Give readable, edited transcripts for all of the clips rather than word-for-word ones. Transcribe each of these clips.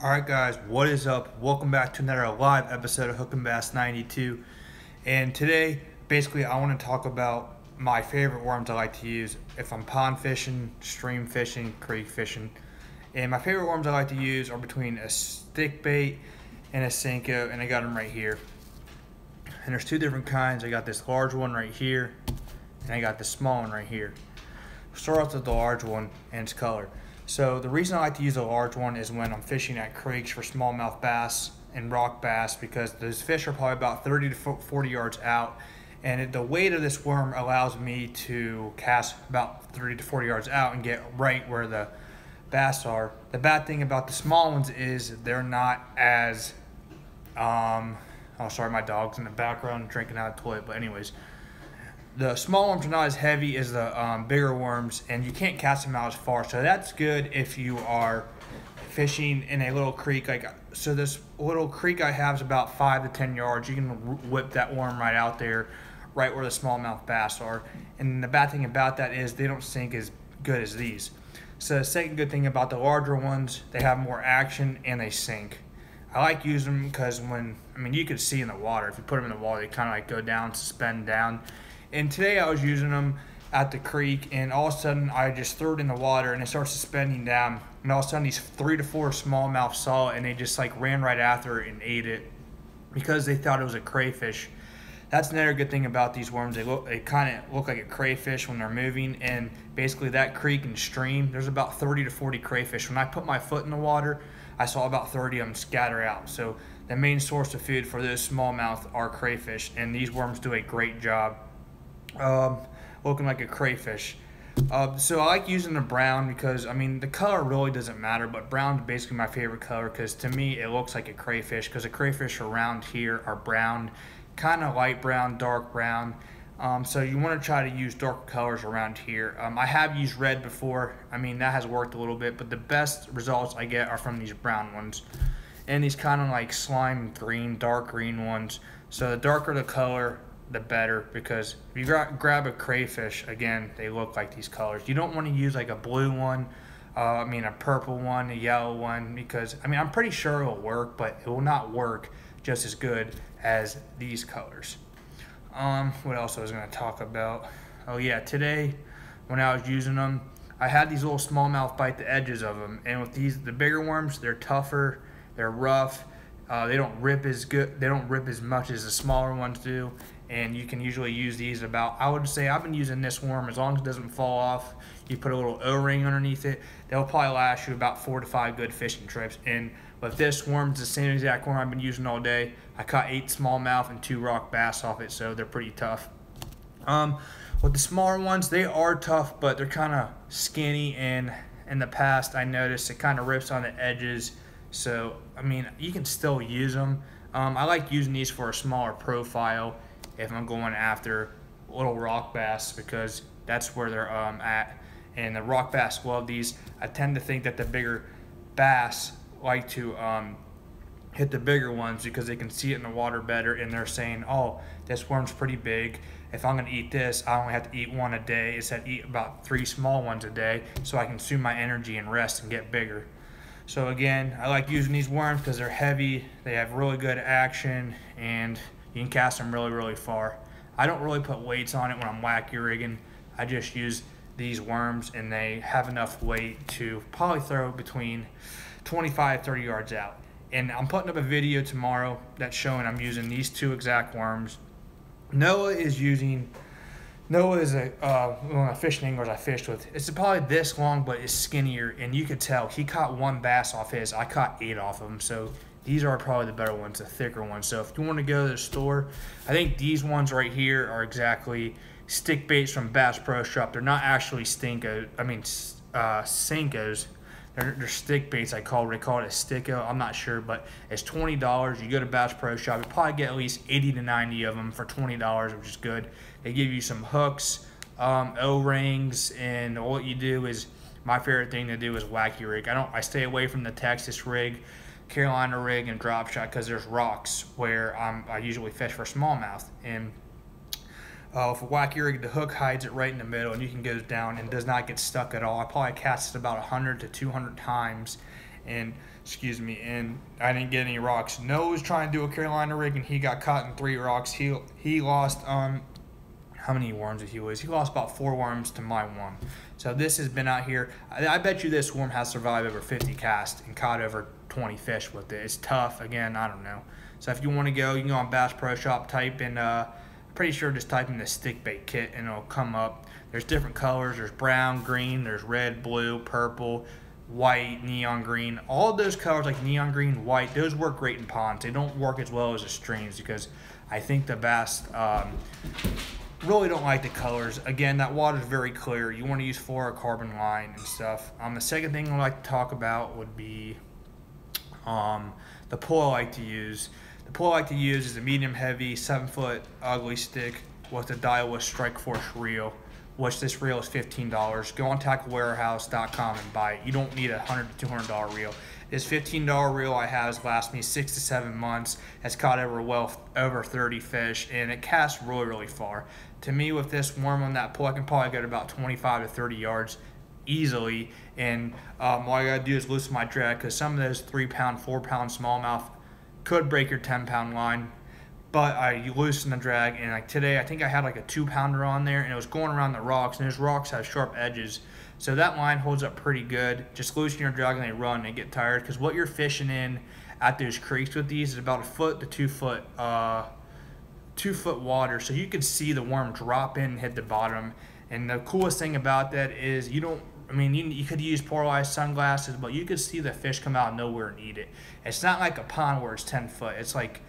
Alright guys, what is up? Welcome back to another live episode of Hook and Bass 92. And today, basically I want to talk about my favorite worms I like to use if I'm pond fishing, stream fishing, creek fishing. And my favorite worms I like to use are between a stick bait and a Senko, and I got them right here. And there's two different kinds. I got this large one right here, and I got this small one right here. Start off with the large one and its color. So the reason I like to use a large one is when I'm fishing at creeks for smallmouth bass and rock bass, because those fish are probably about 30 to 40 yards out, and the weight of this worm allows me to cast about 30 to 40 yards out and get right where the bass are. The bad thing about the small ones is they're not as oh sorry, my dog's in the background drinking out of the toilet, but anyways, the small worms are not as heavy as the bigger worms, and you can't cast them out as far. So that's good if you are fishing in a little creek. So this little creek I have is about 5 to 10 yards. You can whip that worm right out there, right where the smallmouth bass are. And the bad thing about that is they don't sink as good as these. So the second good thing about the larger ones, they have more action and they sink. I like using them because you can see in the water. If you put them in the water, they kind of like go down, suspend down. And today I was using them at the creek, and all of a sudden I just threw it in the water and it starts suspending down. And all of a sudden these 3 to 4 smallmouth saw it, and they just like ran right after it and ate it because they thought it was a crayfish. That's another good thing about these worms. They kind of look like a crayfish when they're moving, and basically that creek and stream, there's about 30 to 40 crayfish. When I put my foot in the water, I saw about 30 of them scatter out. So the main source of food for those smallmouth are crayfish, and these worms do a great job looking like a crayfish. So I like using the brown because the color really doesn't matter, but brown is basically my favorite color because to me it looks like a crayfish, because the crayfish around here are brown, kind of light brown, dark brown. So you want to try to use dark colors around here. I have used red before. That has worked a little bit, but the best results I get are from these brown ones and these kind of like slime green, dark green ones. So the darker the color, the better, because if you grab a crayfish, again, they look like these colors. You don't want to use like a blue one, a purple one, a yellow one, because I'm pretty sure it'll work, but it will not work just as good as these colors. What else I was going to talk about? Oh yeah, today when I was using them, I had these little smallmouth bite the edges of them, and with the bigger worms, they're tougher, they're rough. They don't rip as good. They don't rip as much as the smaller ones do, and you can usually use these about. I would say I've been using this worm as long as it doesn't fall off. You put a little O-ring underneath it. They'll probably last you about 4 to 5 good fishing trips. And with this worm, it's the same exact worm I've been using all day. I caught 8 smallmouth and 2 rock bass off it, so they're pretty tough. With the smaller ones, they are tough, but they're kind of skinny. And in the past, I noticed it kind of rips on the edges. So, you can still use them. I like using these for a smaller profile if I'm going after little rock bass, because that's where they're at. And the rock bass love these. I tend to think that the bigger bass like to hit the bigger ones because they can see it in the water better, and they're saying, oh, this worm's pretty big. If I'm going to eat this, I only have to eat one a day instead of eat about 3 small ones a day, so I consume my energy and rest and get bigger. So again, I like using these worms because they're heavy, they have really good action, and you can cast them really, really far. I don't really put weights on it when I'm wacky rigging. I just use these worms, and they have enough weight to probably throw between 25, 30 yards out. And I'm putting up a video tomorrow that's showing I'm using these 2 exact worms. Noah is one of the fishing anglers I fished with. It's probably this long, but it's skinnier, and you could tell he caught 1 bass off his. I caught 8 off of them, so these are probably the better ones, the thicker ones. So if you want to go to the store, I think these ones right here are exactly stick baits from Bass Pro Shop. They're not actually Senkos. They're stick baits. They call it a sticko. I'm not sure, but it's $20. You go to Bass Pro Shop, you probably get at least 80 to 90 of them for $20, which is good. They give you some hooks, O-rings, and what you do is, my favorite thing to do is wacky rig. I stay away from the Texas rig, Carolina rig, and drop shot, because there's rocks where I usually fish for smallmouth. And with a wacky rig, the hook hides it right in the middle, and you can go down and does not get stuck at all. I probably cast it about 100 to 200 times, and excuse me, and I didn't get any rocks. Noah was trying to do a Carolina rig, and he got caught in 3 rocks. He lost how many worms did he lose? He lost about 4 worms to my 1. So this has been out here. I bet you this worm has survived over 50 casts and caught over 20 fish with it. It's tough. Again, I don't know. So if you want to go, you can go on Bass Pro Shop, type in, pretty sure just type in the stick bait kit and it'll come up. There's different colors. There's brown, green, there's red, blue, purple, white, neon green. All of those colors like neon green, white, those work great in ponds. They don't work as well as the streams because I think the bass really don't like the colors. Again, that water is very clear. You want to use fluorocarbon line and stuff. The second thing I'd like to talk about would be the pole I like to use. The pole I like to use is a medium heavy 7-foot ugly stick with the Daiwa Strike Force reel, which this reel is $15. Go on tacklewarehouse.com and buy it. You don't need a $100 to $200 reel. This $15 reel I have has lasted me 6 to 7 months. Has caught over 30 fish, and it casts really, really far. To me, with this worm on that pole, I can probably get about 25 to 30 yards easily. And all I gotta do is loosen my drag, because some of those 3-pound, 4-pound smallmouth could break your 10-pound line. But I loosen the drag, and like today, I think I had like a 2-pounder on there, and it was going around the rocks, and those rocks have sharp edges. So that line holds up pretty good. Just loosen your drag and they run and get tired, because what you're fishing in at those creeks with these is about 1 to 2 foot 2-foot water, so you can see the worm drop in and hit the bottom. And the coolest thing about that is you could use polarized sunglasses, but you could see the fish come out of nowhere and eat it. It's not like a pond where it's 10 foot. It's like,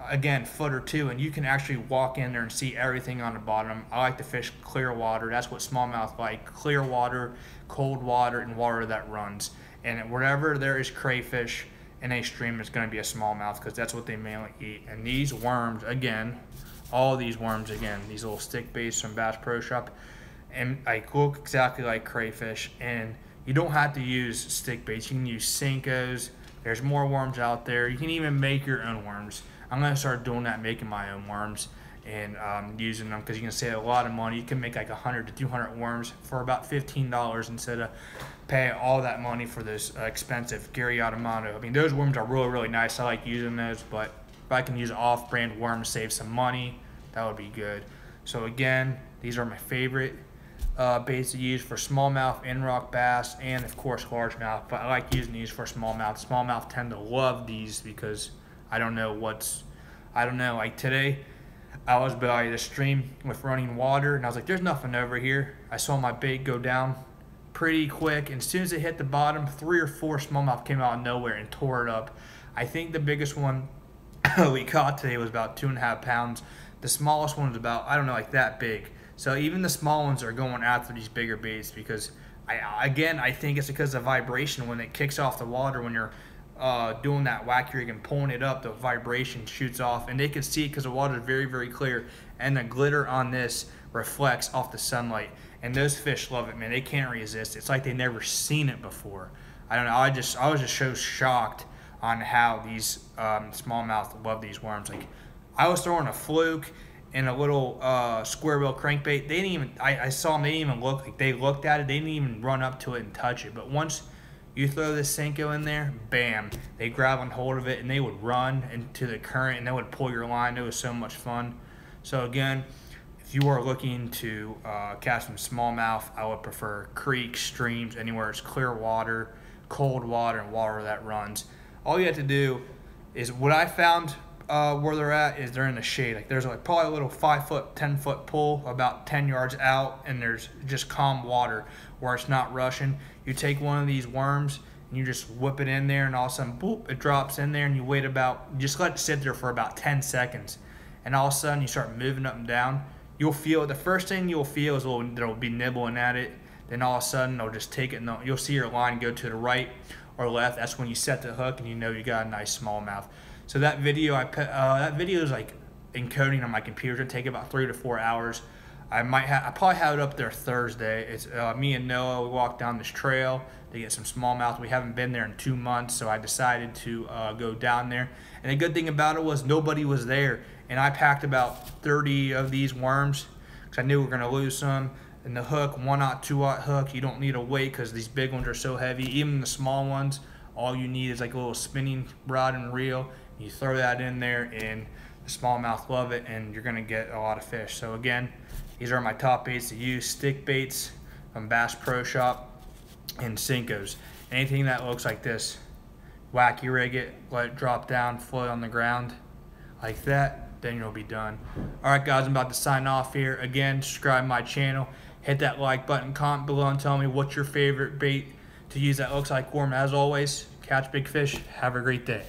again, 1 or 2 foot, and you can actually walk in there and see everything on the bottom. I like to fish clear water. That's what smallmouth like: clear water, cold water, and water that runs. And wherever there is crayfish in a stream, it's going to be a smallmouth, because that's what they mainly eat. And these worms, again, all these worms, again, these little stick baits from Bass Pro Shop, and like look exactly like crayfish. And you don't have to use stick baits. You can use Senkos. There's more worms out there. You can even make your own worms. I'm going to start doing that, making my own worms and using them, because you can save a lot of money. You can make like 100 to 200 worms for about $15 instead of paying all that money for this expensive Gary Automato. I mean, those worms are really, really nice. I like using those, but if I can use an off-brand worm to save some money, that would be good. So again, these are my favorite baits to use for smallmouth, in-rock bass, and of course largemouth. But I like using these for smallmouth. Smallmouth tend to love these because I don't know, like today, I was by the stream with running water, and I was like, there's nothing over here. I saw my bait go down pretty quick, and as soon as it hit the bottom, 3 or 4 smallmouth came out of nowhere and tore it up. I think the biggest one we caught today was about 2.5 pounds. The smallest one was about, I don't know, like that big. So even the small ones are going after these bigger baits, because I think it's because of vibration. When it kicks off the water, when you're doing that whack rig and pulling it up, the vibration shoots off, and they can see it because the water is very, very clear, and the glitter on this reflects off the sunlight, and those fish love it, man. They can't resist. It's like they've never seen it before. I don't know. I was just so shocked on how these smallmouth love these worms. Like, I was throwing a fluke and a little square bill crankbait. They didn't even, I saw them, they didn't even look, like they looked at it, they didn't even run up to it and touch it. But once you throw this Senko in there, bam, they grab on hold of it, and they would run into the current, and they would pull your line. It was so much fun. So again, if you are looking to catch some smallmouth, I would prefer creeks, streams, anywhere it's clear water, cold water, and water that runs. All you have to do is, what I found where they're at is they're in the shade. Like, there's like probably a little 5-foot, 10-foot pool about 10 yards out, and there's just calm water where it's not rushing. You take one of these worms and you just whip it in there, and all of a sudden, boop, it drops in there, and you wait about, just let it sit there for about 10 seconds. And all of a sudden you start moving up and down. You'll feel, the first thing you'll feel is they'll be nibbling at it. Then all of a sudden they'll just take it, and you'll see your line go to the right or left. That's when you set the hook, and you know you got a nice smallmouth. So that video, that video is like encoding on my computer. It'll take about 3 to 4 hours. I probably have it up there Thursday. It's me and Noah. We walked down this trail to get some smallmouth. We haven't been there in 2 months, so I decided to go down there. And the good thing about it was nobody was there, and I packed about 30 of these worms because I knew we were gonna lose some. And the hook, 1/0, 2/0 hook. You don't need a weight because these big ones are so heavy. Even the small ones All you need is like a little spinning rod and reel. You throw that in there and the smallmouth love it, and you're gonna get a lot of fish. So again, these are my top baits to use: stick baits from Bass Pro Shop and Senkos. Anything that looks like this, wacky rig it, let it drop down, float on the ground like that, then you'll be done. All right, guys, I'm about to sign off here. Again, subscribe to my channel, hit that like button, comment below, and tell me what's your favorite bait to use that looks like worm. As always, catch big fish. Have a great day.